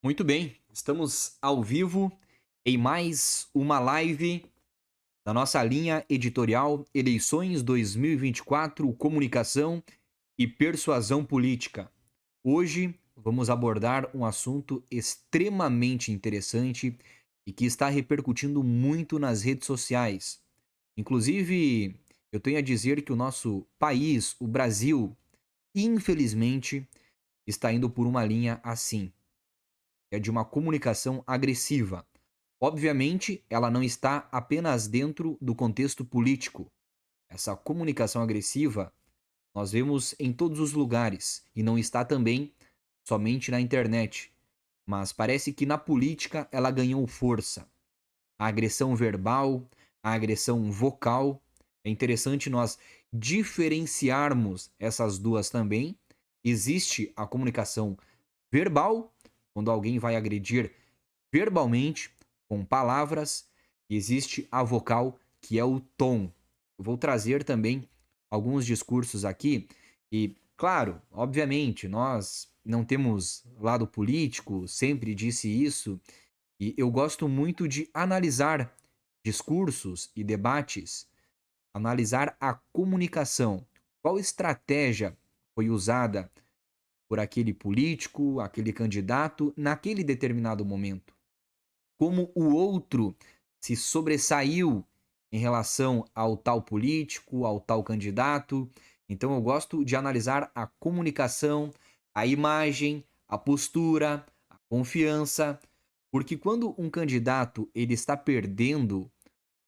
Muito bem, estamos ao vivo em mais uma live da nossa linha editorial Eleições 2024, Comunicação e Persuasão Política. Hoje vamos abordar um assunto extremamente interessante e que está repercutindo muito nas redes sociais. Inclusive, eu tenho a dizer que o nosso país, o Brasil, infelizmente, está indo por uma linha assim, é de uma comunicação agressiva. Obviamente, ela não está apenas dentro do contexto político. Essa comunicação agressiva nós vemos em todos os lugares e não está também somente na internet. Mas parece que na política ela ganhou força. A agressão verbal, a agressão vocal. É interessante nós diferenciarmos essas duas também. Existe a comunicação verbal, quando alguém vai agredir verbalmente, com palavras, e existe a vocal, que é o tom. Eu vou trazer também alguns discursos aqui, e, claro, obviamente, nós não temos lado político, sempre disse isso, e eu gosto muito de analisar discursos e debates, analisar a comunicação. Qual estratégia foi usada por aquele político, aquele candidato, naquele determinado momento? Como o outro se sobressaiu em relação ao tal político, ao tal candidato. Então eu gosto de analisar a comunicação, a imagem, a postura, a confiança, porque quando um candidato ele está perdendo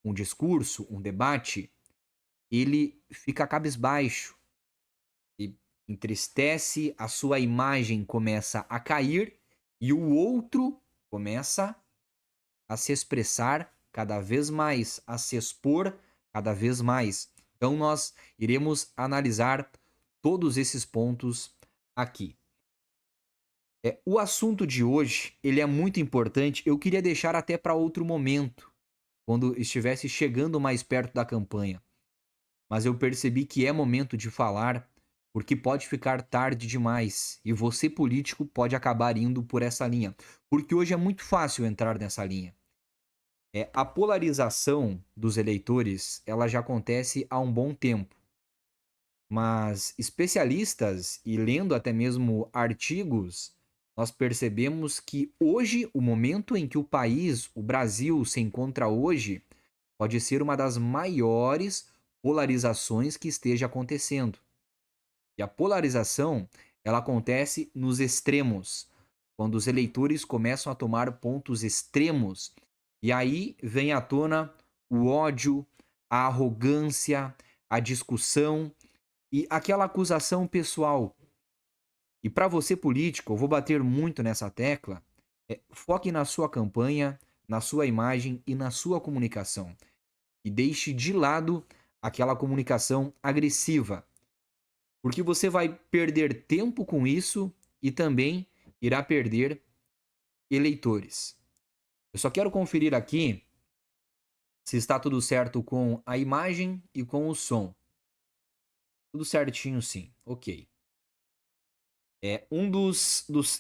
um discurso, um debate, ele fica cabisbaixo e entristece, a sua imagem começa a cair e o outro começa a se expressar cada vez mais, a se expor cada vez mais. Então nós iremos analisar todos esses pontos aqui. O assunto de hoje, ele é muito importante, eu queria deixar até para outro momento, quando estivesse chegando mais perto da campanha. Mas eu percebi que é momento de falar, porque pode ficar tarde demais e você político pode acabar indo por essa linha, porque hoje é muito fácil entrar nessa linha. A polarização dos eleitores, ela já acontece há um bom tempo, mas especialistas e lendo até mesmo artigos, nós percebemos que hoje, o momento em que o país, o Brasil, se encontra hoje, pode ser uma das maiores polarizações que esteja acontecendo. E a polarização, ela acontece nos extremos, quando os eleitores começam a tomar pontos extremos, e aí vem à tona o ódio, a arrogância, a discussão e aquela acusação pessoal. E para você político, eu vou bater muito nessa tecla, foque na sua campanha, na sua imagem e na sua comunicação. E deixe de lado aquela comunicação agressiva, porque você vai perder tempo com isso e também irá perder eleitores. Eu só quero conferir aqui se está tudo certo com a imagem e com o som. Tudo certinho, sim. Ok.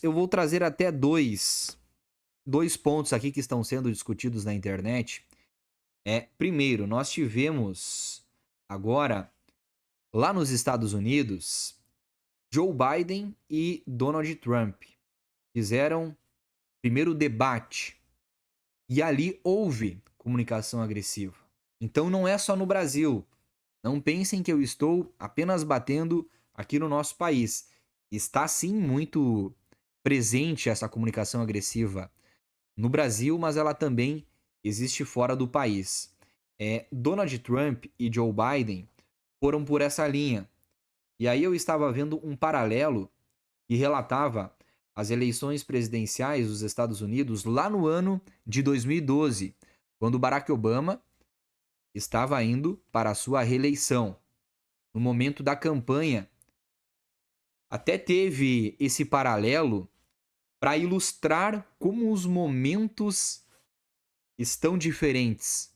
Eu vou trazer até dois pontos aqui que estão sendo discutidos na internet. Primeiro, nós tivemos agora, lá nos Estados Unidos, Joe Biden e Donald Trump fizeram primeiro debate. E ali houve comunicação agressiva. Então não é só no Brasil. Não pensem que eu estou apenas batendo aqui no nosso país. Está sim muito presente essa comunicação agressiva no Brasil, mas ela também existe fora do país. Donald Trump e Joe Biden foram por essa linha. E aí eu estava vendo um paralelo que relatava as eleições presidenciais dos Estados Unidos lá no ano de 2012, quando Barack Obama estava indo para a sua reeleição. No momento da campanha, até teve esse paralelo para ilustrar como os momentos estão diferentes.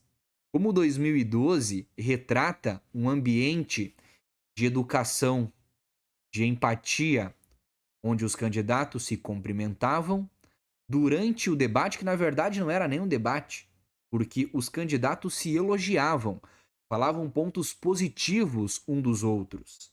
Como 2012 retrata um ambiente de educação, de empatia, onde os candidatos se cumprimentavam, durante o debate, que na verdade não era nem um debate, porque os candidatos se elogiavam, falavam pontos positivos um dos outros.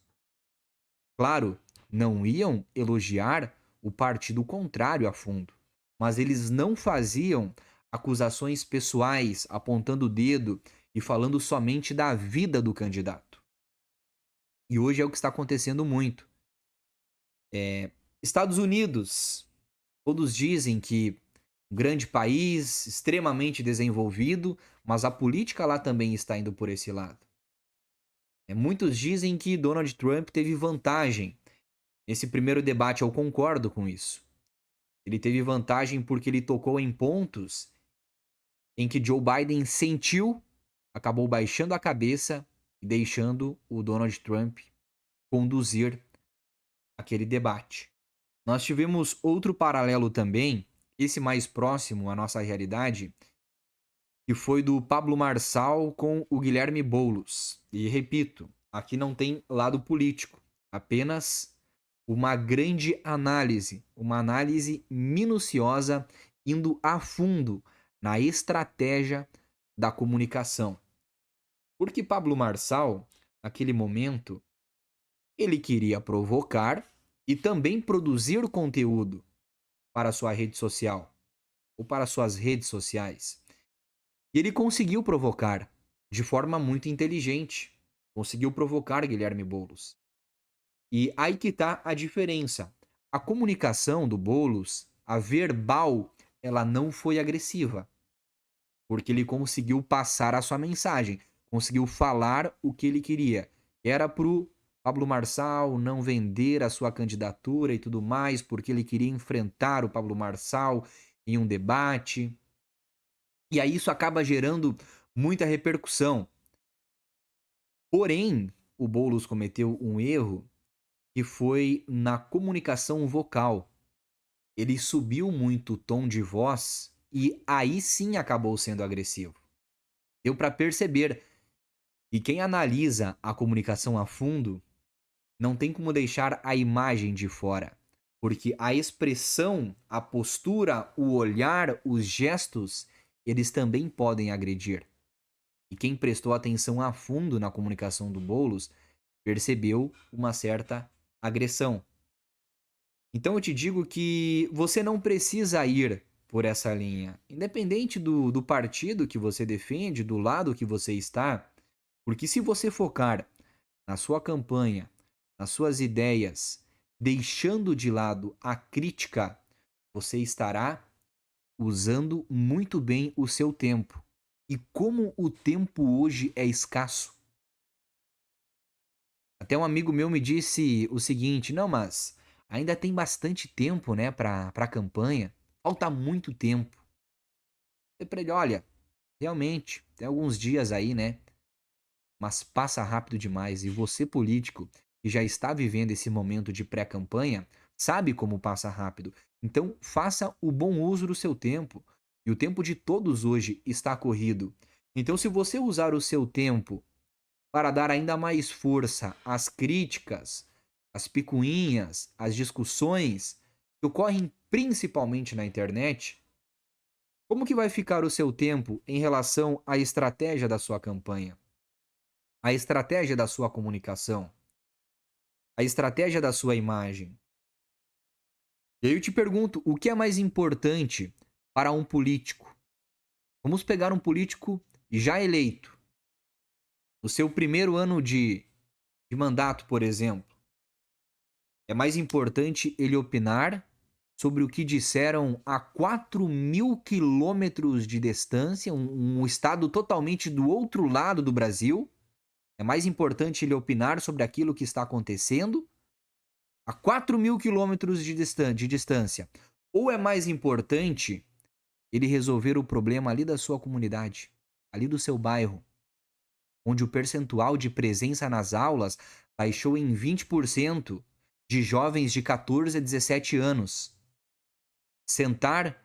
Claro, não iam elogiar o partido contrário a fundo, mas eles não faziam acusações pessoais, apontando o dedo e falando somente da vida do candidato. E hoje é o que está acontecendo muito. Estados Unidos, todos dizem que um grande país, extremamente desenvolvido, mas a política lá também está indo por esse lado. Muitos dizem que Donald Trump teve vantagem. Nesse primeiro debate, eu concordo com isso. Ele teve vantagem porque ele tocou em pontos em que Joe Biden sentiu, acabou baixando a cabeça e deixando o Donald Trump conduzir aquele debate. Nós tivemos outro paralelo também, esse mais próximo à nossa realidade, que foi do Pablo Marçal com o Guilherme Boulos. E repito, aqui não tem lado político, apenas uma grande análise, uma análise minuciosa, indo a fundo na estratégia da comunicação. Porque Pablo Marçal, naquele momento, ele queria provocar e também produzir conteúdo para sua rede social ou para suas redes sociais. E ele conseguiu provocar de forma muito inteligente. Conseguiu provocar Guilherme Boulos. E aí que está a diferença. A comunicação do Boulos, a verbal, ela não foi agressiva, porque ele conseguiu passar a sua mensagem, conseguiu falar o que ele queria. Era pro Pablo Marçal não vender a sua candidatura e tudo mais, porque ele queria enfrentar o Pablo Marçal em um debate. E aí isso acaba gerando muita repercussão. Porém, o Boulos cometeu um erro que foi na comunicação vocal. Ele subiu muito o tom de voz e aí sim acabou sendo agressivo. Deu para perceber. E quem analisa a comunicação a fundo não tem como deixar a imagem de fora, porque a expressão, a postura, o olhar, os gestos, eles também podem agredir. E quem prestou atenção a fundo na comunicação do Boulos percebeu uma certa agressão. Então eu te digo que você não precisa ir por essa linha, independente do partido que você defende, do lado que você está, porque se você focar na sua campanha, nas suas ideias, deixando de lado a crítica, você estará usando muito bem o seu tempo. E como o tempo hoje é escasso. Até um amigo meu me disse o seguinte: não, mas ainda tem bastante tempo, né, para a campanha. Falta muito tempo. Eu falei pra ele: olha, realmente, tem alguns dias aí, né? Mas passa rápido demais. E você, político, que já está vivendo esse momento de pré-campanha, sabe como passa rápido. Então, faça o bom uso do seu tempo. E o tempo de todos hoje está corrido. Então, se você usar o seu tempo para dar ainda mais força às críticas, às picuinhas, às discussões que ocorrem principalmente na internet, como que vai ficar o seu tempo em relação à estratégia da sua campanha, à estratégia da sua comunicação, à estratégia da sua imagem? E aí eu te pergunto, o que é mais importante para um político? Vamos pegar um político já eleito, no seu primeiro ano de mandato, por exemplo. É mais importante ele opinar sobre o que disseram a 4.000 quilômetros de distância, um estado totalmente do outro lado do Brasil. É mais importante ele opinar sobre aquilo que está acontecendo a 4.000 quilômetros de distância. Ou é mais importante ele resolver o problema ali da sua comunidade, ali do seu bairro, onde o percentual de presença nas aulas baixou em 20% de jovens de 14 a 17 anos. Sentar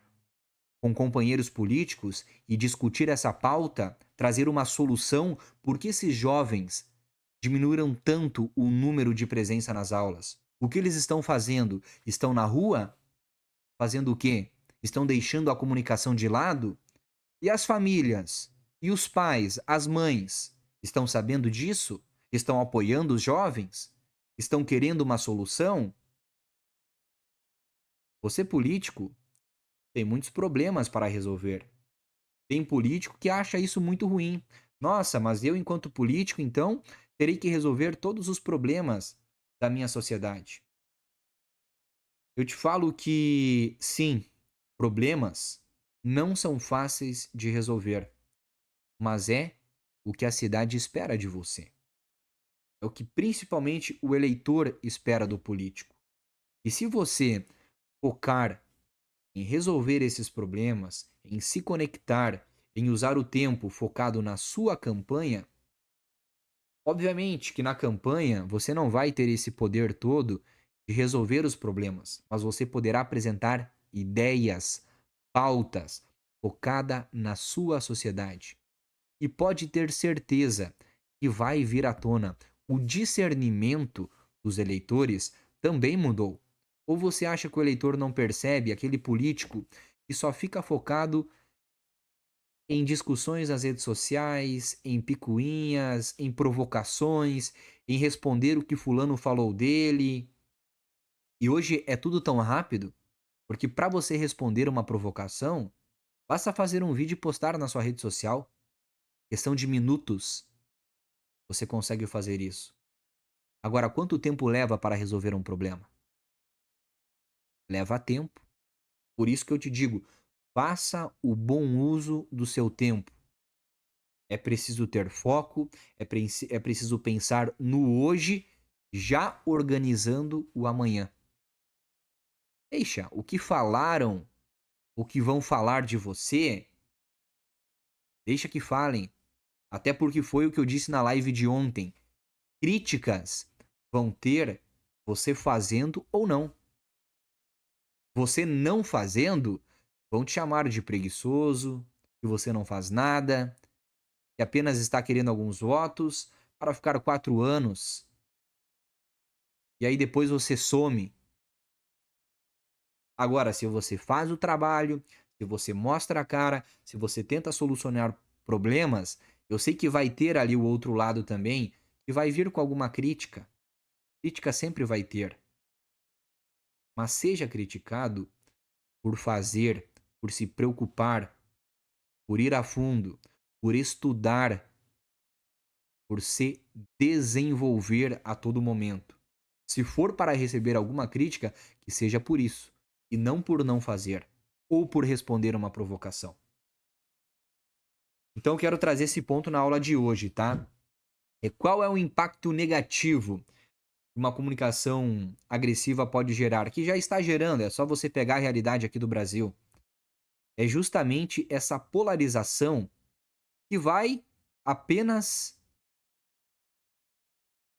com companheiros políticos e discutir essa pauta, trazer uma solução, por que esses jovens diminuíram tanto o número de presença nas aulas? O que eles estão fazendo? Estão na rua? Fazendo o quê? estão deixando a comunicação de lado? E as famílias? E os pais, as mães, estão sabendo disso? Estão apoiando os jovens? Estão querendo uma solução? Você político tem muitos problemas para resolver. Tem político que acha isso muito ruim. Nossa, mas eu, enquanto político, então, terei que resolver todos os problemas da minha sociedade. Eu te falo que, sim, problemas não são fáceis de resolver, mas é o que a cidade espera de você. É o que principalmente o eleitor espera do político. E se você focar em resolver esses problemas, em se conectar, em usar o tempo focado na sua campanha, obviamente que na campanha você não vai ter esse poder todo de resolver os problemas, mas você poderá apresentar ideias, pautas focada na sua sociedade. E pode ter certeza que vai vir à tona. O discernimento dos eleitores também mudou. Ou você acha que o eleitor não percebe aquele político que só fica focado em discussões nas redes sociais, em picuinhas, em provocações, em responder o que fulano falou dele? E hoje é tudo tão rápido, porque para você responder uma provocação, basta fazer um vídeo e postar na sua rede social. Questão de minutos, você consegue fazer isso. Agora, quanto tempo leva para resolver um problema? Leva tempo. Por isso que eu te digo, faça o bom uso do seu tempo. É preciso ter foco, é preciso pensar no hoje, já organizando o amanhã. Deixa o que falaram, o que vão falar de você, deixa que falem. Até porque foi o que eu disse na live de ontem. Críticas vão ter você fazendo ou não. Você não fazendo, vão te chamar de preguiçoso, que você não faz nada, que apenas está querendo alguns votos para ficar 4 anos. E aí depois você some. Agora, se você faz o trabalho, se você mostra a cara, se você tenta solucionar problemas, eu sei que vai ter ali o outro lado também, que vai vir com alguma crítica. Crítica sempre vai ter. Mas seja criticado por fazer, por se preocupar, por ir a fundo, por estudar, por se desenvolver a todo momento. Se for para receber alguma crítica, que seja por isso, e não por não fazer, ou por responder uma provocação. Então eu quero trazer esse ponto na aula de hoje, tá? Qual é o impacto negativo que uma comunicação agressiva pode gerar? Que já está gerando, é só você pegar a realidade aqui do Brasil. É justamente essa polarização que vai apenas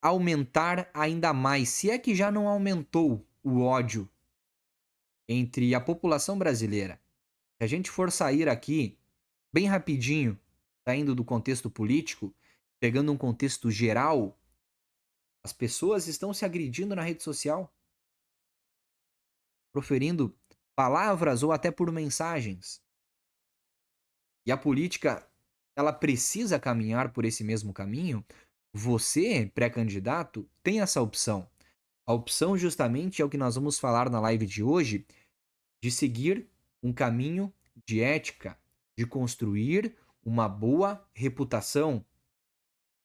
aumentar ainda mais, se é que já não aumentou o ódio entre a população brasileira. Se a gente for sair aqui, bem rapidinho, saindo do contexto político, pegando um contexto geral, as pessoas estão se agredindo na rede social, proferindo palavras ou até por mensagens. E a política, ela precisa caminhar por esse mesmo caminho. Você, pré-candidato, tem essa opção. A opção justamente é o que nós vamos falar na live de hoje, de seguir um caminho de ética, de construir uma boa reputação.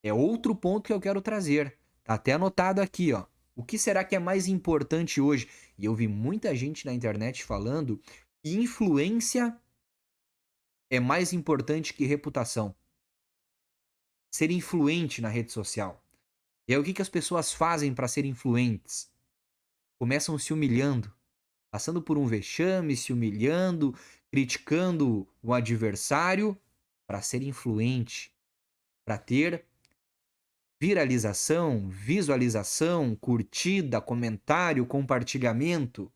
É outro ponto que eu quero trazer. Tá até anotado aqui, ó. O que será que é mais importante hoje? E eu vi muita gente na internet falando que influência é mais importante que reputação. Ser influente na rede social. E aí o que as pessoas fazem para ser influentes? Começam se humilhando, passando por um vexame, se humilhando, criticando o adversário para ser influente, para ter viralização, visualização, curtida, comentário, compartilhamento.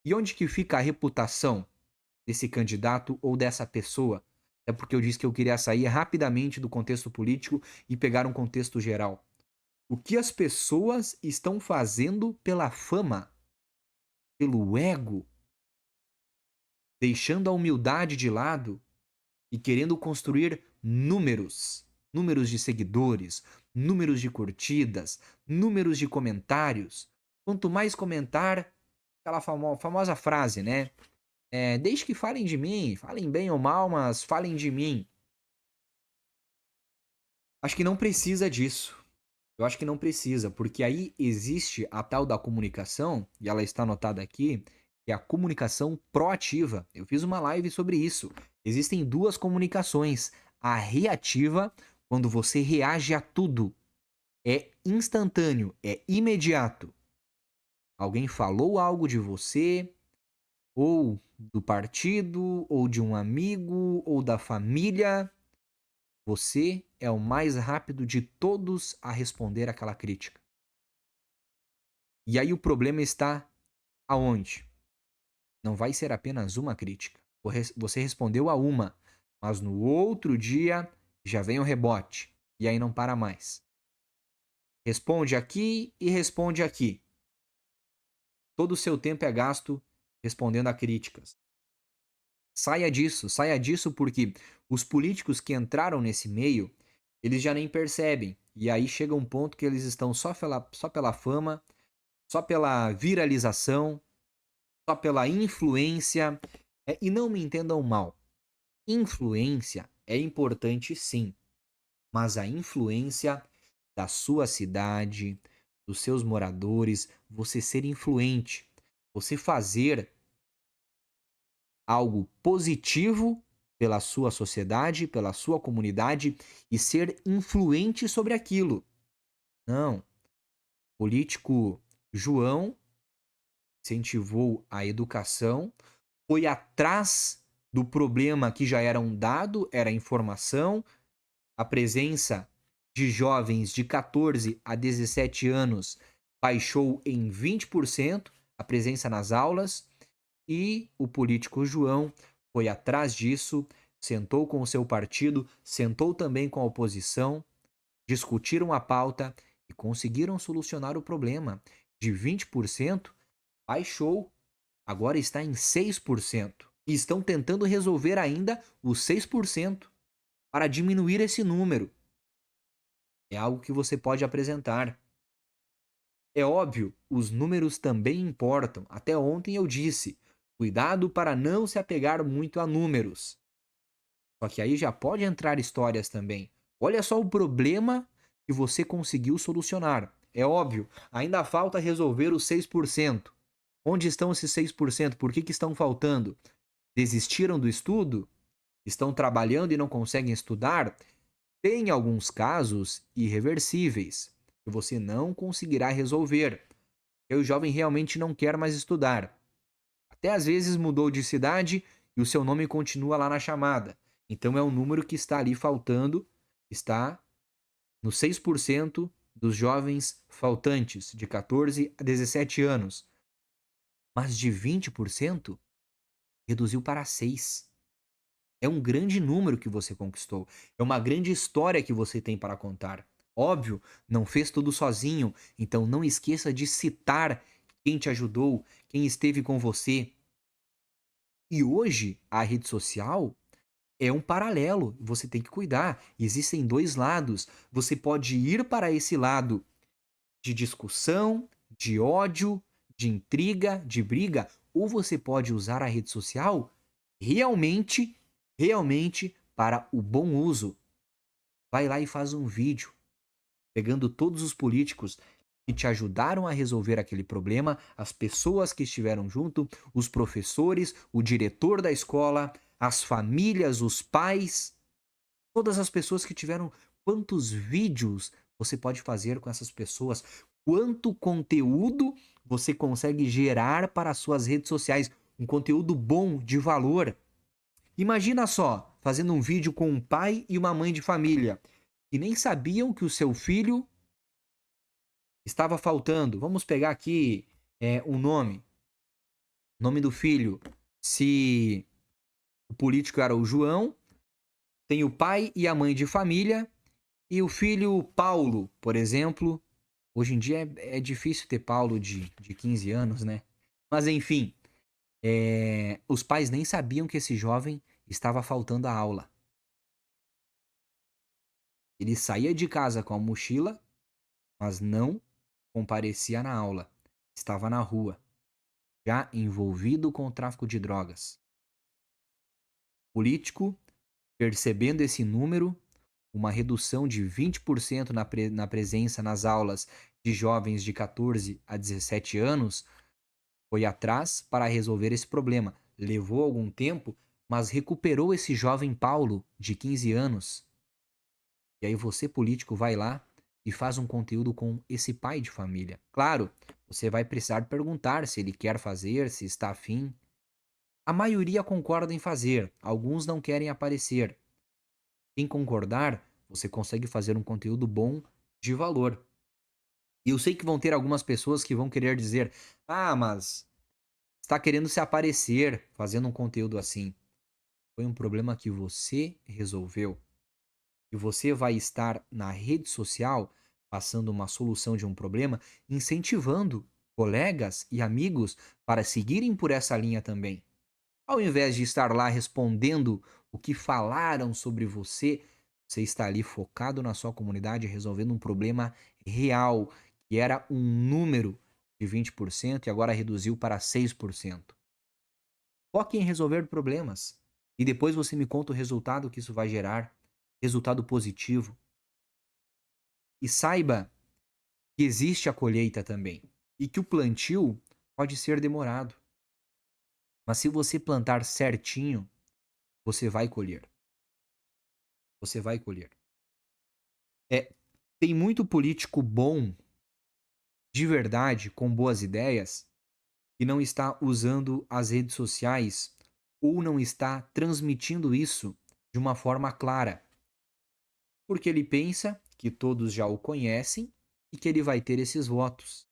E onde que fica a reputação desse candidato ou dessa pessoa? É porque eu disse que eu queria sair rapidamente do contexto político e pegar um contexto geral. O que as pessoas estão fazendo pela fama, pelo ego, deixando a humildade de lado e querendo construir números, números de seguidores, números de curtidas, números de comentários. Quanto mais comentar, aquela famosa frase, né? Desde que falem de mim, falem bem ou mal, mas falem de mim. Acho que não precisa disso. Eu acho que não precisa, porque aí existe a tal da comunicação, e ela está anotada aqui, que é a comunicação proativa. Eu fiz uma live sobre isso. Existem duas comunicações. A reativa, quando você reage a tudo. É instantâneo, é imediato. Alguém falou algo de você, ou do partido, ou de um amigo, ou da família. Você é o mais rápido de todos a responder aquela crítica. E aí o problema está aonde? Não vai ser apenas uma crítica. Você respondeu a uma, mas no outro dia já vem o rebote. E aí não para mais. Responde aqui e responde aqui. Todo o seu tempo é gasto respondendo a críticas. Saia disso porque os políticos que entraram nesse meio, eles já nem percebem. E aí chega um ponto que eles estão só pela fama, só pela viralização, só pela influência. E não me entendam mal. Influência é importante sim, mas a influência da sua cidade, dos seus moradores, você ser influente, você fazer algo positivo pela sua sociedade, pela sua comunidade e ser influente sobre aquilo. Não. Político João incentivou a educação, foi atrás do problema que já era um dado, era informação, a presença de jovens de 14 a 17 anos baixou em 20% a presença nas aulas e o político João foi atrás disso, sentou com o seu partido, sentou também com a oposição, discutiram a pauta e conseguiram solucionar o problema. De 20% baixou, agora está em 6%. E estão tentando resolver ainda os 6% para diminuir esse número. É algo que você pode apresentar. É óbvio, os números também importam. Até ontem eu disse: cuidado para não se apegar muito a números. Só que aí já pode entrar histórias também. Olha só o problema que você conseguiu solucionar. É óbvio, ainda falta resolver os 6%. Onde estão esses 6%? Por que estão faltando? Desistiram do estudo? Estão trabalhando e não conseguem estudar? Tem alguns casos irreversíveis que você não conseguirá resolver. E o jovem realmente não quer mais estudar. Até às vezes mudou de cidade e o seu nome continua lá na chamada. Então é um número que está ali faltando, está no 6% dos jovens faltantes de 14 a 17 anos. Mas de 20% reduziu para 6%. É um grande número que você conquistou. É uma grande história que você tem para contar. Óbvio, não fez tudo sozinho, então não esqueça de citar quem te ajudou, quem esteve com você. E hoje, a rede social é um paralelo, você tem que cuidar. Existem dois lados. Você pode ir para esse lado de discussão, de ódio, de intriga, de briga, ou você pode usar a rede social realmente, realmente para o bom uso. Vai lá e faz um vídeo pegando todos os políticos que te ajudaram a resolver aquele problema, as pessoas que estiveram junto, os professores, o diretor da escola, as famílias, os pais, todas as pessoas que tiveram. Quantos vídeos você pode fazer com essas pessoas? Quanto conteúdo você consegue gerar para as suas redes sociais? Um conteúdo bom, de valor. Imagina só, fazendo um vídeo com um pai e uma mãe de família que nem sabiam que o seu filho estava faltando. Vamos pegar aqui um nome. Nome do filho. Se o político era o João, tem o pai e a mãe de família e o filho Paulo, por exemplo. Hoje em dia é difícil ter Paulo de 15 anos, né? Mas enfim, Os pais nem sabiam que esse jovem estava faltando à aula. Ele saía de casa com a mochila, mas não comparecia na aula. Estava na rua, já envolvido com o tráfico de drogas. O político, percebendo esse número, uma redução de 20% na presença nas aulas de jovens de 14 a 17 anos, foi atrás para resolver esse problema. Levou algum tempo, mas recuperou esse jovem Paulo, de 15 anos. E aí você, político, vai lá e faz um conteúdo com esse pai de família. Claro, você vai precisar perguntar se ele quer fazer, se está afim. A maioria concorda em fazer, alguns não querem aparecer. Em concordar, você consegue fazer um conteúdo bom de valor. E eu sei que vão ter algumas pessoas que vão querer dizer: ah, mas está querendo se aparecer fazendo um conteúdo assim. Foi um problema que você resolveu. E você vai estar na rede social passando uma solução de um problema, incentivando colegas e amigos para seguirem por essa linha também. Ao invés de estar lá respondendo o que falaram sobre você, você está ali focado na sua comunidade resolvendo um problema real, que era um número de 20% e agora reduziu para 6%. Foque em resolver problemas e depois você me conta o resultado que isso vai gerar, resultado positivo. E saiba que existe a colheita também e que o plantio pode ser demorado, mas se você plantar certinho, você vai colher. Você vai colher. É, tem muito político bom, de verdade, com boas ideias, que não está usando as redes sociais ou não está transmitindo isso de uma forma clara, porque ele pensa que todos já o conhecem e que ele vai ter esses votos.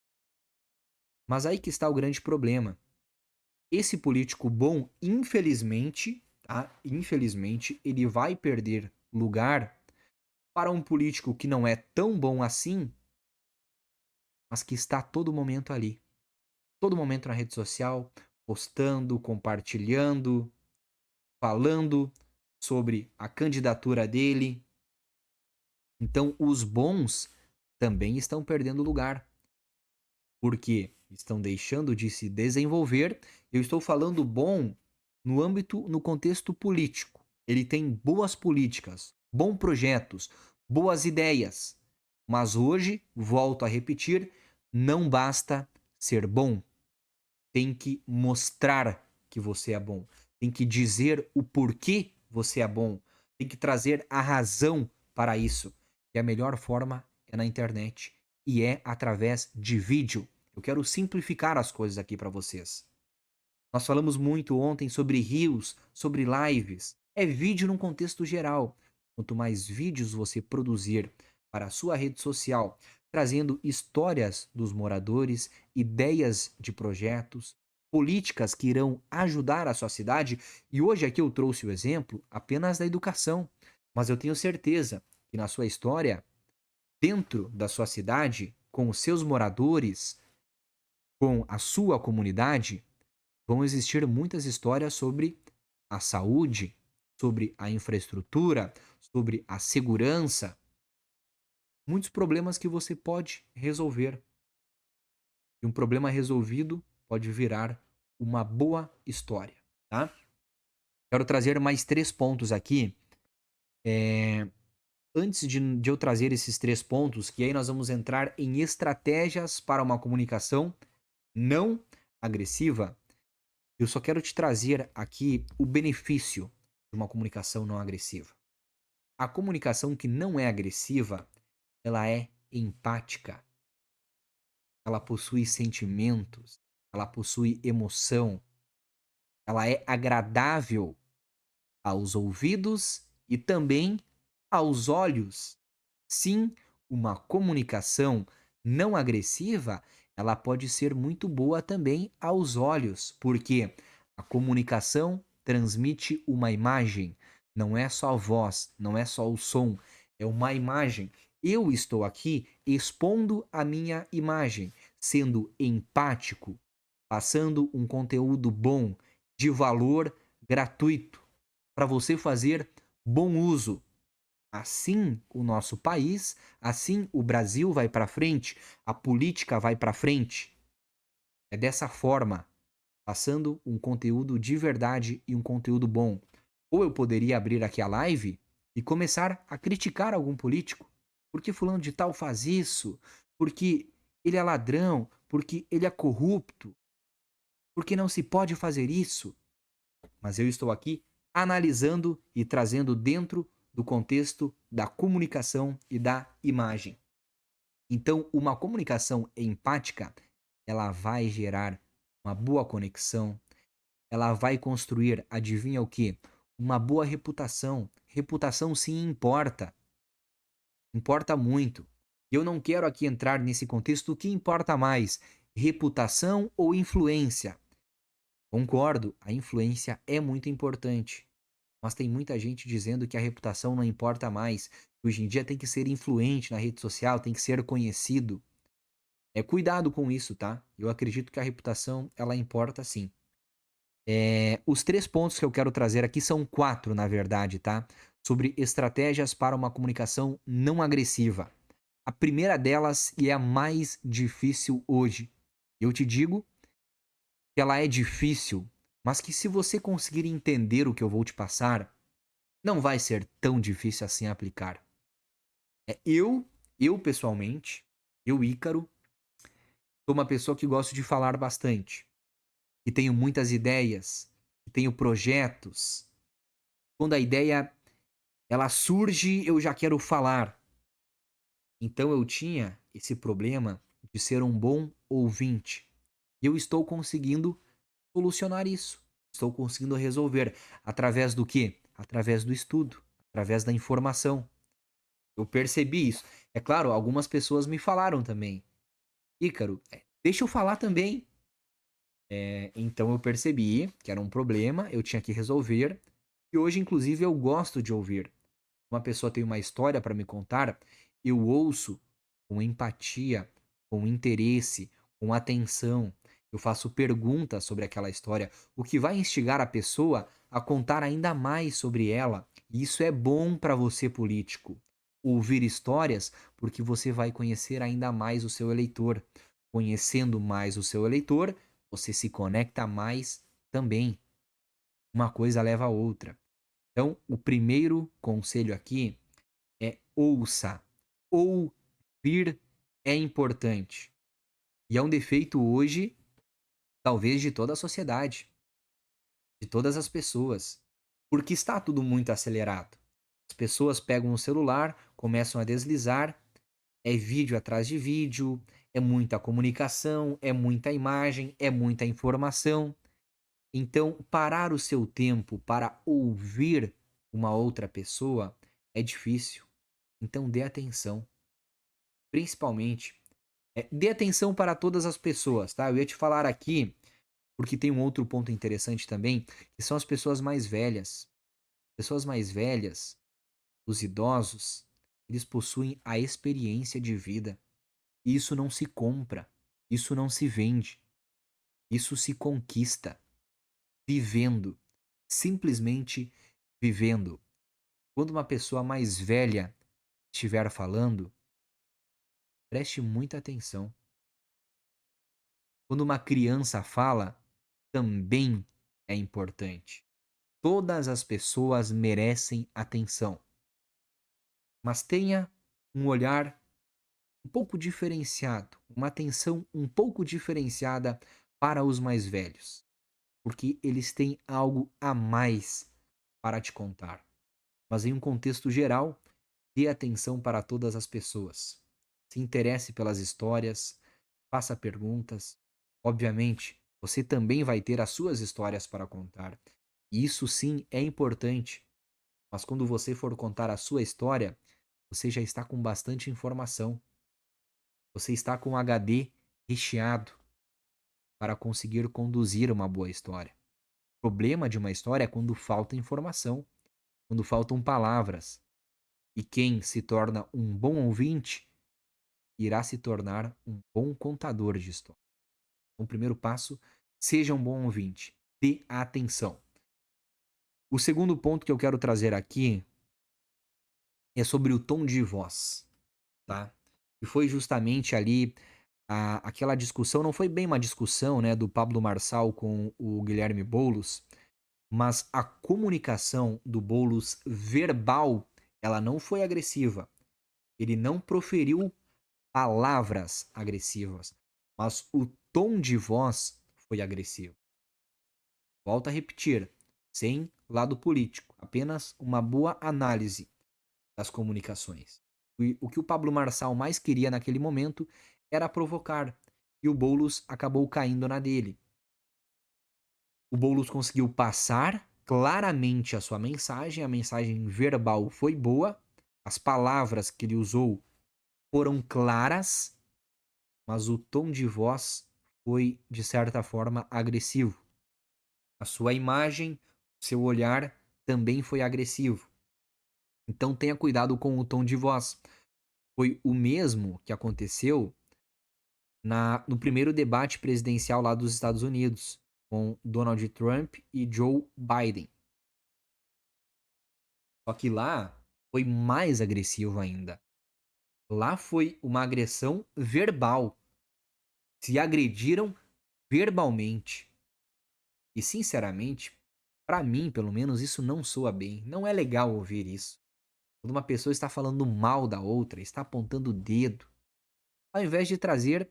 Mas aí que está o grande problema. Esse político bom, infelizmente, tá? Infelizmente, ele vai perder lugar para um político que não é tão bom assim, mas que está a todo momento ali. Todo momento na rede social, postando, compartilhando, falando sobre a candidatura dele. Então, os bons também estão perdendo lugar, porque estão deixando de se desenvolver. Eu estou falando bom no âmbito, no contexto político. Ele tem boas políticas, bons projetos, boas ideias. Mas hoje, volto a repetir, não basta ser bom. Tem que mostrar que você é bom. Tem que dizer o porquê você é bom. Tem que trazer a razão para isso. E a melhor forma é na internet. E é através de vídeo. Eu quero simplificar as coisas aqui para vocês. Nós falamos muito ontem sobre reels, sobre lives. É vídeo num contexto geral. Quanto mais vídeos você produzir para a sua rede social, trazendo histórias dos moradores, ideias de projetos, políticas que irão ajudar a sua cidade. E hoje aqui eu trouxe o exemplo apenas da educação, mas eu tenho certeza que na sua história, dentro da sua cidade, com os seus moradores, com a sua comunidade, vão existir muitas histórias sobre a saúde, sobre a infraestrutura, sobre a segurança, muitos problemas que você pode resolver. E um problema resolvido pode virar uma boa história, tá? Quero trazer mais 3 pontos aqui. Antes de eu trazer esses 3 pontos, que aí nós vamos entrar em estratégias para uma comunicação não agressiva, eu só quero te trazer aqui o benefício de uma comunicação não agressiva. A comunicação que não é agressiva, ela é empática. Ela possui sentimentos, ela possui emoção, ela é agradável aos ouvidos e também aos olhos. Sim, uma comunicação não agressiva, ela pode ser muito boa também aos olhos, porque a comunicação transmite uma imagem, não é só a voz, não é só o som, é uma imagem. Eu estou aqui expondo a minha imagem, sendo empático, passando um conteúdo bom, de valor, gratuito, para você fazer bom uso. Assim o nosso país, assim o Brasil vai para frente, a política vai para frente. É dessa forma, passando um conteúdo de verdade e um conteúdo bom. Ou eu poderia abrir aqui a live e começar a criticar algum político. Porque fulano de tal faz isso? Porque ele é ladrão? Porque ele é corrupto? Porque não se pode fazer isso? Mas eu estou aqui analisando e trazendo dentro do contexto da comunicação e da imagem. Então, uma comunicação empática, ela vai gerar uma boa conexão, ela vai construir, adivinha o quê? Uma boa reputação. Reputação sim importa, importa muito. Eu não quero aqui entrar nesse contexto o que importa mais, reputação ou influência. Concordo, a influência é muito importante. Mas tem muita gente dizendo que a reputação não importa mais. Hoje em dia tem que ser influente na rede social, tem que ser conhecido. Cuidado com isso, tá? Eu acredito que a reputação, ela importa sim. Os 3 pontos que eu quero trazer aqui são 4, na verdade, tá? Sobre estratégias para uma comunicação não agressiva. A primeira delas, e é a mais difícil hoje, eu te digo que ela é difícil, mas que se você conseguir entender o que eu vou te passar, não vai ser tão difícil assim aplicar. Eu pessoalmente, eu Ícaro, sou uma pessoa que gosto de falar bastante, que tenho muitas ideias, que tenho projetos. Quando a ideia ela surge, eu já quero falar. Então eu tinha esse problema de ser um bom ouvinte. E eu estou conseguindo solucionar isso. Estou conseguindo resolver através do quê? Através do estudo, através da informação. Eu percebi isso. É claro, algumas pessoas me falaram também. Ícaro, deixa eu falar também. Então eu percebi que era um problema, eu tinha que resolver. E hoje, inclusive, eu gosto de ouvir. Uma pessoa tem uma história para me contar, eu ouço com empatia, com interesse, com atenção. Eu faço perguntas sobre aquela história, o que vai instigar a pessoa a contar ainda mais sobre ela. E isso é bom para você, político. Ouvir histórias, porque você vai conhecer ainda mais o seu eleitor. Conhecendo mais o seu eleitor, você se conecta mais também. Uma coisa leva a outra. Então, o primeiro conselho aqui é ouça. Ouvir é importante. E é um defeito hoje, talvez, de toda a sociedade, de todas as pessoas, porque está tudo muito acelerado. As pessoas pegam o celular, começam a deslizar, é vídeo atrás de vídeo, é muita comunicação, é muita imagem, é muita informação. Então, parar o seu tempo para ouvir uma outra pessoa é difícil. Então, dê atenção. Principalmente, dê atenção para todas as pessoas, tá? Eu ia te falar aqui, porque tem um outro ponto interessante também, que são as pessoas mais velhas. Pessoas mais velhas, os idosos, eles possuem a experiência de vida. E isso não se compra, isso não se vende, isso se conquista vivendo, simplesmente vivendo. Quando uma pessoa mais velha estiver falando, preste muita atenção. Quando uma criança fala, também é importante. Todas as pessoas merecem atenção, mas tenha um olhar um pouco diferenciado, uma atenção um pouco diferenciada para os mais velhos, porque eles têm algo a mais para te contar. Mas em um contexto geral, dê atenção para todas as pessoas. Se interesse pelas histórias, faça perguntas. Obviamente, você também vai ter as suas histórias para contar. E isso sim é importante. Mas quando você for contar a sua história, você já está com bastante informação. Você está com um HD recheado para conseguir conduzir uma boa história. O problema de uma história é quando falta informação, quando faltam palavras. E quem se torna um bom ouvinte irá se tornar um bom contador de história. Então, o primeiro passo, seja um bom ouvinte. Dê atenção. O segundo ponto que eu quero trazer aqui é sobre o tom de voz, tá? E foi justamente ali aquela discussão, não foi bem uma discussão, né, do Pablo Marçal com o Guilherme Boulos, mas a comunicação do Boulos verbal, ela não foi agressiva. Ele não proferiu palavras agressivas, mas o tom de voz foi agressivo. Volto a repetir, sem lado político, apenas uma boa análise das comunicações. E o que o Pablo Marçal mais queria naquele momento era provocar, e o Boulos acabou caindo na dele. O Boulos conseguiu passar claramente a mensagem verbal foi boa, as palavras que ele usou foram claras, mas o tom de voz foi, de certa forma, agressivo. A sua imagem, o seu olhar também foi agressivo. Então tenha cuidado com o tom de voz. Foi o mesmo que aconteceu no primeiro debate presidencial lá dos Estados Unidos, com Donald Trump e Joe Biden. Só que lá foi mais agressivo ainda. Lá foi uma agressão verbal. Se agrediram verbalmente. E sinceramente, pra mim, pelo menos, isso não soa bem. Não é legal ouvir isso. Quando uma pessoa está falando mal da outra, está apontando o dedo, ao invés de trazer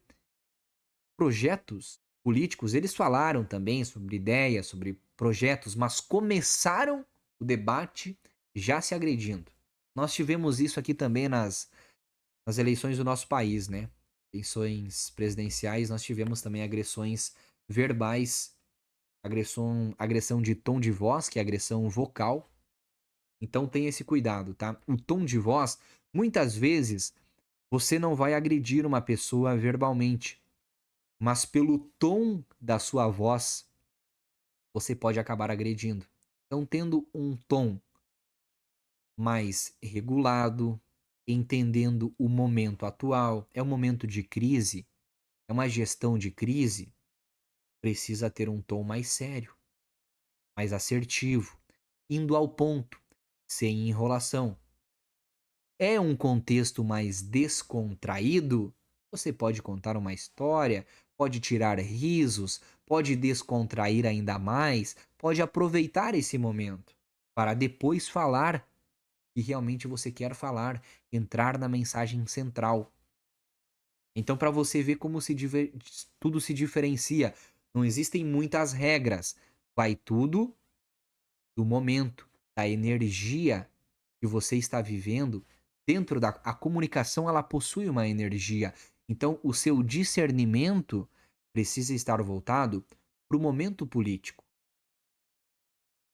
projetos políticos, eles falaram também sobre ideias, sobre projetos, mas começaram o debate já se agredindo. Nós tivemos isso aqui também nas eleições do nosso país, né? Eleições presidenciais, nós tivemos também agressões verbais, agressão de tom de voz, que é agressão vocal. Então tenha esse cuidado, tá? O tom de voz, muitas vezes, você não vai agredir uma pessoa verbalmente, mas pelo tom da sua voz, você pode acabar agredindo. Então, tendo um tom mais regulado, entendendo o momento atual, é um momento de crise, é uma gestão de crise, precisa ter um tom mais sério, mais assertivo, indo ao ponto, sem enrolação. É um contexto mais descontraído? Você pode contar uma história, pode tirar risos, pode descontrair ainda mais, pode aproveitar esse momento para depois falar o que realmente você quer falar, entrar na mensagem central. Então, para você ver como tudo se diferencia, não existem muitas regras, vai tudo do momento, da energia que você está vivendo. Dentro da a comunicação, ela possui uma energia. Então, o seu discernimento precisa estar voltado para o momento político.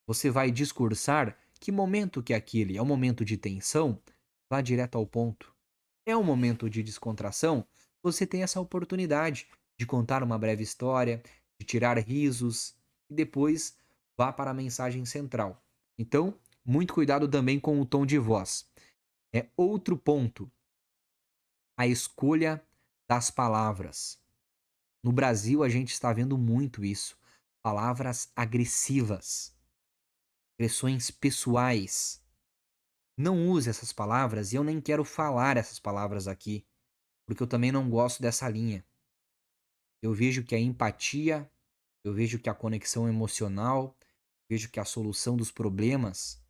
Você vai discursar, que momento que é aquele? É um momento de tensão? Vá direto ao ponto. É um momento de descontração? Você tem essa oportunidade de contar uma breve história, de tirar risos e depois vá para a mensagem central. Então, muito cuidado também com o tom de voz. É outro ponto, a escolha das palavras. No Brasil, a gente está vendo muito isso. Palavras agressivas, expressões pessoais. Não use essas palavras e eu nem quero falar essas palavras aqui, porque eu também não gosto dessa linha. Eu vejo que a empatia, eu vejo que a conexão emocional, vejo que a solução dos problemas,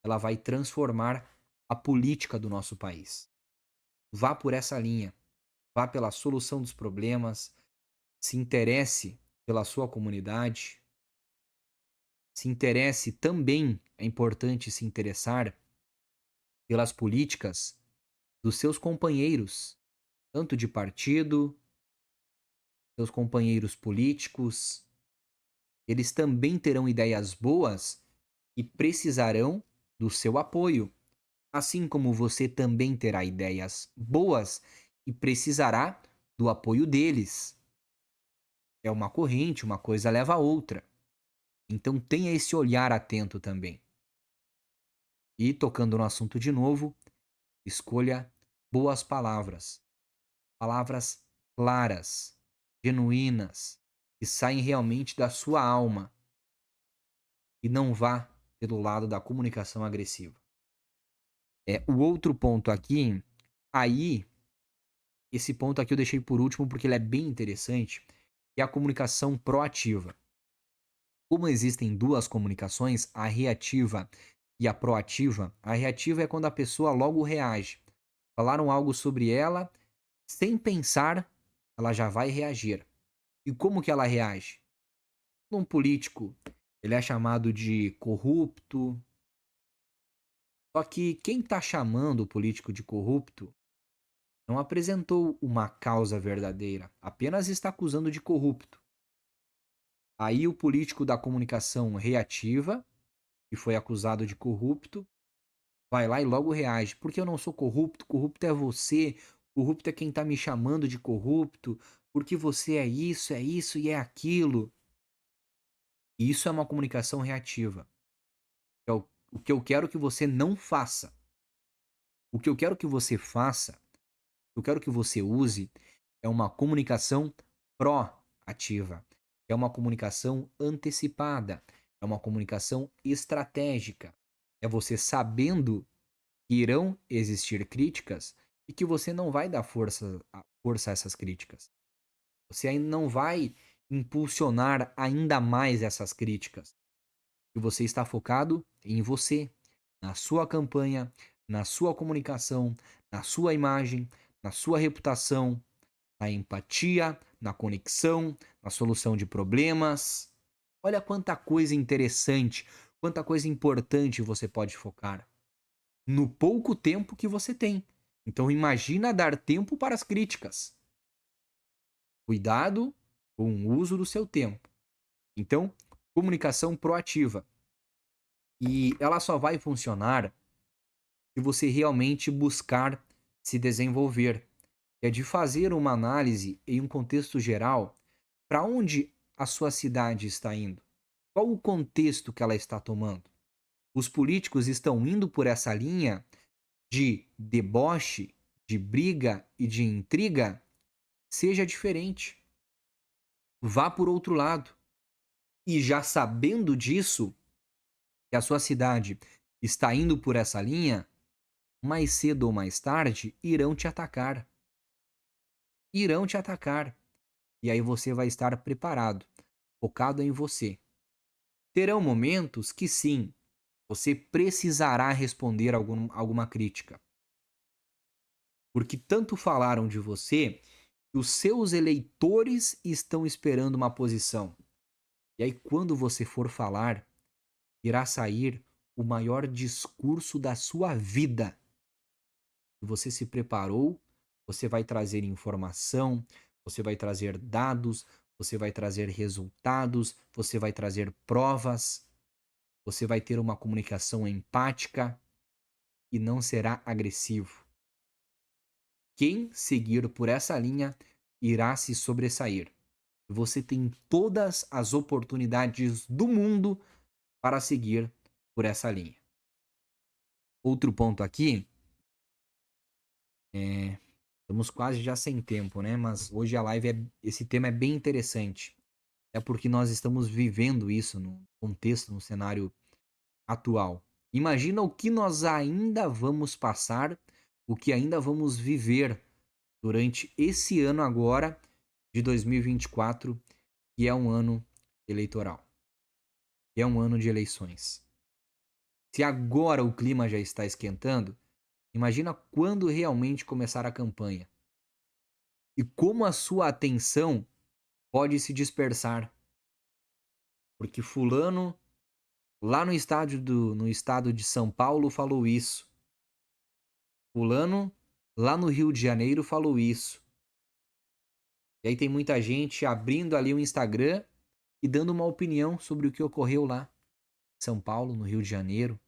ela vai transformar a política do nosso país. Vá por essa linha, vá pela solução dos problemas, se interesse pela sua comunidade, se interesse também, é importante se interessar pelas políticas dos seus companheiros, tanto de partido, seus companheiros políticos, eles também terão ideias boas e precisarão do seu apoio, assim como você também terá ideias boas e precisará do apoio deles. É uma corrente, uma coisa leva a outra. Então tenha esse olhar atento também. E tocando no assunto de novo, escolha boas palavras, palavras claras, genuínas, que saem realmente da sua alma e não vá pelo lado da comunicação agressiva. O outro ponto aqui, aí, esse ponto aqui eu deixei por último porque ele é bem interessante, é a comunicação proativa. Como existem duas comunicações, a reativa e a proativa, a reativa é quando a pessoa logo reage. Falaram algo sobre ela, sem pensar, ela já vai reagir. E como que ela reage? Um político, ele é chamado de corrupto. Só que quem está chamando o político de corrupto não apresentou uma causa verdadeira, apenas está acusando de corrupto. Aí o político da comunicação reativa, que foi acusado de corrupto, vai lá e logo reage. Porque eu não sou corrupto, corrupto é você, corrupto é quem está me chamando de corrupto, porque você é isso e é aquilo. E isso é uma comunicação reativa. É o que eu quero que você não faça. O que eu quero que você faça, eu quero que você use é uma comunicação proativa. É uma comunicação antecipada. É uma comunicação estratégica. É você sabendo que irão existir críticas e que você não vai dar força a essas críticas. Você ainda não vai impulsionar ainda mais essas críticas. E você está focado em você, na sua campanha, na sua comunicação, na sua imagem, na sua reputação, na empatia, na conexão, na solução de problemas. Olha quanta coisa interessante, quanta coisa importante você pode focar no pouco tempo que você tem. Então imagina dar tempo para as críticas. Cuidado com o uso do seu tempo. Então, comunicação proativa. E ela só vai funcionar se você realmente buscar se desenvolver. É de fazer uma análise em um contexto geral para onde a sua cidade está indo. Qual o contexto que ela está tomando? Os políticos estão indo por essa linha de deboche, de briga e de intriga? Seja diferente. Vá por outro lado. E já sabendo disso, que a sua cidade está indo por essa linha, mais cedo ou mais tarde irão te atacar. Irão te atacar. E aí você vai estar preparado, focado em você. Terão momentos que sim, você precisará responder alguma crítica. Porque tanto falaram de você que os seus eleitores estão esperando uma posição. E aí, quando você for falar, irá sair o maior discurso da sua vida. Você se preparou, você vai trazer informação, você vai trazer dados, você vai trazer resultados, você vai trazer provas, você vai ter uma comunicação empática e não será agressivo. Quem seguir por essa linha irá se sobressair. Você tem todas as oportunidades do mundo para seguir por essa linha. Outro ponto aqui, estamos quase já sem tempo, né? Mas hoje a live, esse tema é bem interessante. É porque nós estamos vivendo isso no contexto, no cenário atual. Imagina o que nós ainda vamos passar, o que ainda vamos viver durante esse ano agora de 2024, que é um ano eleitoral, que é um ano de eleições. Se agora o clima já está esquentando, imagina quando realmente começar a campanha. E como a sua atenção pode se dispersar. Porque fulano lá no estado de São Paulo falou isso. Fulano lá no Rio de Janeiro falou isso. E aí tem muita gente abrindo ali o Instagram e dando uma opinião sobre o que ocorreu lá. Em São Paulo, no Rio de Janeiro,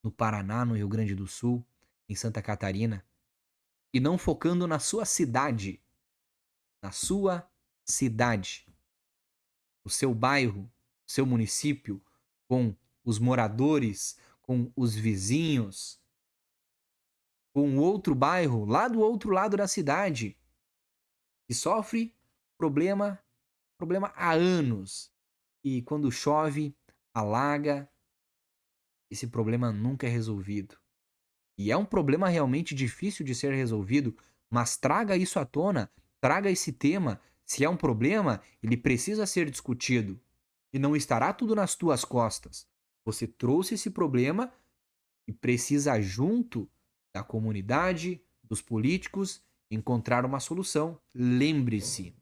no Paraná, no Rio Grande do Sul, em Santa Catarina. E não focando na sua cidade. Na sua cidade. No seu bairro, seu município, com os moradores, com os vizinhos, com outro bairro lá do outro lado da cidade, que sofre Problema, problema há anos. E quando chove, alaga, esse problema nunca é resolvido. E é um problema realmente difícil de ser resolvido, mas traga isso à tona, traga esse tema. Se é um problema, ele precisa ser discutido. E não estará tudo nas tuas costas. Você trouxe esse problema e precisa, junto da comunidade, dos políticos, encontrar uma solução. Lembre-se,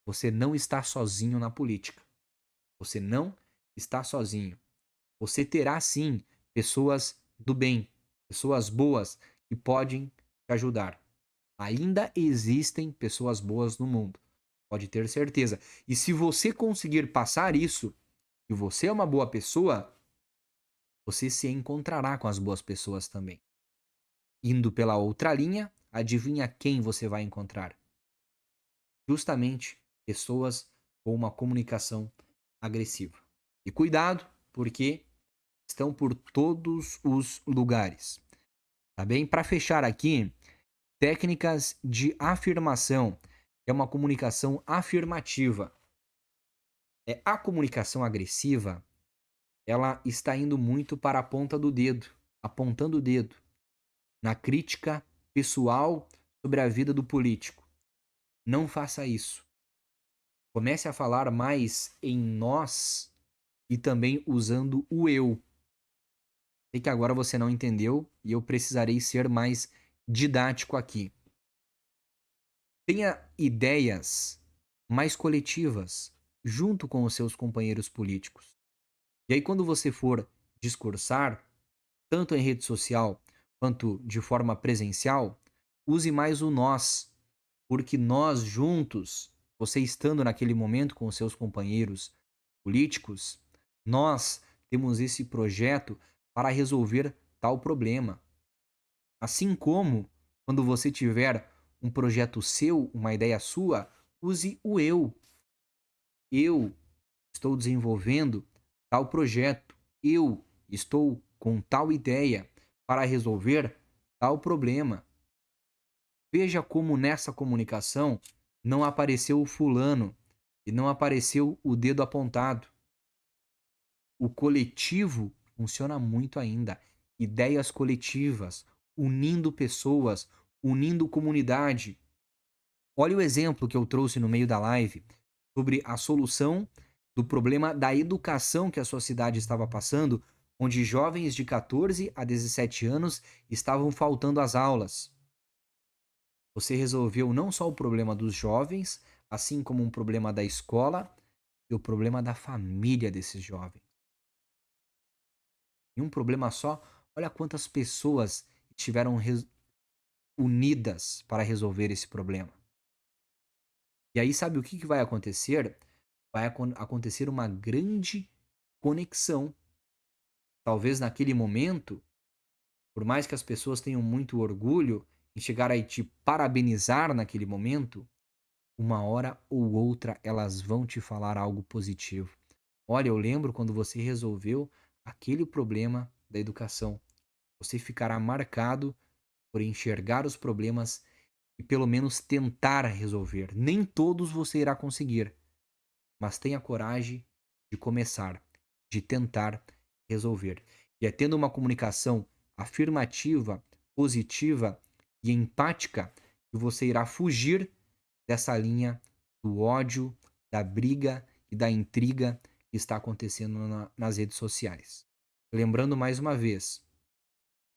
você não está sozinho na política. Você não está sozinho. Você terá sim pessoas do bem, pessoas boas que podem te ajudar. Ainda existem pessoas boas no mundo, pode ter certeza. E se você conseguir passar isso, e você é uma boa pessoa, você se encontrará com as boas pessoas também. Indo pela outra linha, adivinha quem você vai encontrar? Justamente pessoas com uma comunicação agressiva. E cuidado, porque estão por todos os lugares. Tá bem? Para fechar aqui, técnicas de afirmação, que é uma comunicação afirmativa. A comunicação agressiva, ela está indo muito para a ponta do dedo, apontando o dedo na crítica pessoal sobre a vida do político. Não faça isso. Comece a falar mais em nós e também usando o eu. Sei que agora você não entendeu e eu precisarei ser mais didático aqui. Tenha ideias mais coletivas junto com os seus companheiros políticos. E aí, quando você for discursar, tanto em rede social quanto de forma presencial, use mais o nós, porque nós juntos, você estando naquele momento com os seus companheiros políticos, nós temos esse projeto para resolver tal problema. Assim como quando você tiver um projeto seu, uma ideia sua, use o eu. Eu estou desenvolvendo tal projeto. Eu estou com tal ideia para resolver tal problema. Veja como nessa comunicação não apareceu o fulano e não apareceu o dedo apontado. O coletivo funciona muito ainda. Ideias coletivas, unindo pessoas, unindo comunidade. Olha o exemplo que eu trouxe no meio da live sobre a solução do problema da educação que a sua cidade estava passando, onde jovens de 14 a 17 anos estavam faltando às aulas. Você resolveu não só o problema dos jovens, assim como um problema da escola e o problema da família desses jovens. Em um problema só, olha quantas pessoas estiveram unidas para resolver esse problema. E aí, sabe o que vai acontecer? Vai acontecer uma grande conexão. Talvez naquele momento, por mais que as pessoas tenham muito orgulho em chegar a te parabenizar naquele momento, uma hora ou outra elas vão te falar algo positivo. Olha, eu lembro quando você resolveu aquele problema da educação. Você ficará marcado por enxergar os problemas e pelo menos tentar resolver. Nem todos você irá conseguir, mas tenha coragem de começar, de tentar resolver. E é tendo uma comunicação afirmativa, positiva e empática que você irá fugir dessa linha do ódio, da briga e da intriga que está acontecendo nas redes sociais. Lembrando mais uma vez,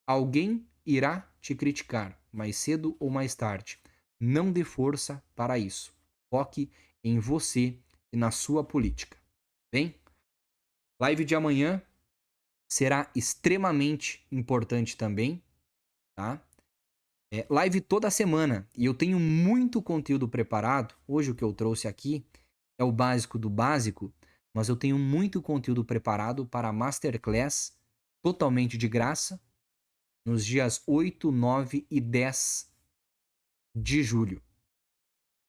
alguém irá te criticar, mais cedo ou mais tarde. Não dê força para isso. Foque em você e na sua política. Bem? Live de amanhã será extremamente importante também, tá? Live toda semana e eu tenho muito conteúdo preparado. Hoje o que eu trouxe aqui é o básico do básico, mas eu tenho muito conteúdo preparado para a Masterclass totalmente de graça nos dias 8, 9 e 10 de julho.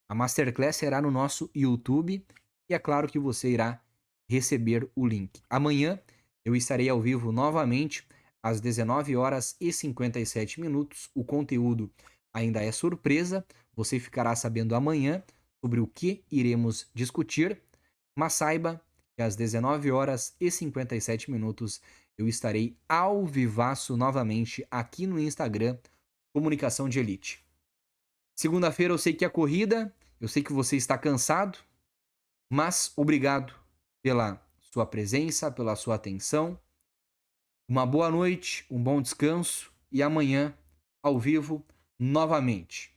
A Masterclass será no nosso YouTube e é claro que você irá receber o link. Amanhã eu estarei ao vivo novamente às 19 horas e 57 minutos. O conteúdo ainda é surpresa, você ficará sabendo amanhã sobre o que iremos discutir, mas saiba que às 19h57 eu estarei ao vivaço novamente aqui no Instagram, Comunicação de Elite. Segunda-feira eu sei que é corrida, eu sei que você está cansado, mas obrigado pela sua presença, pela sua atenção. Uma boa noite, um bom descanso e amanhã, ao vivo, novamente.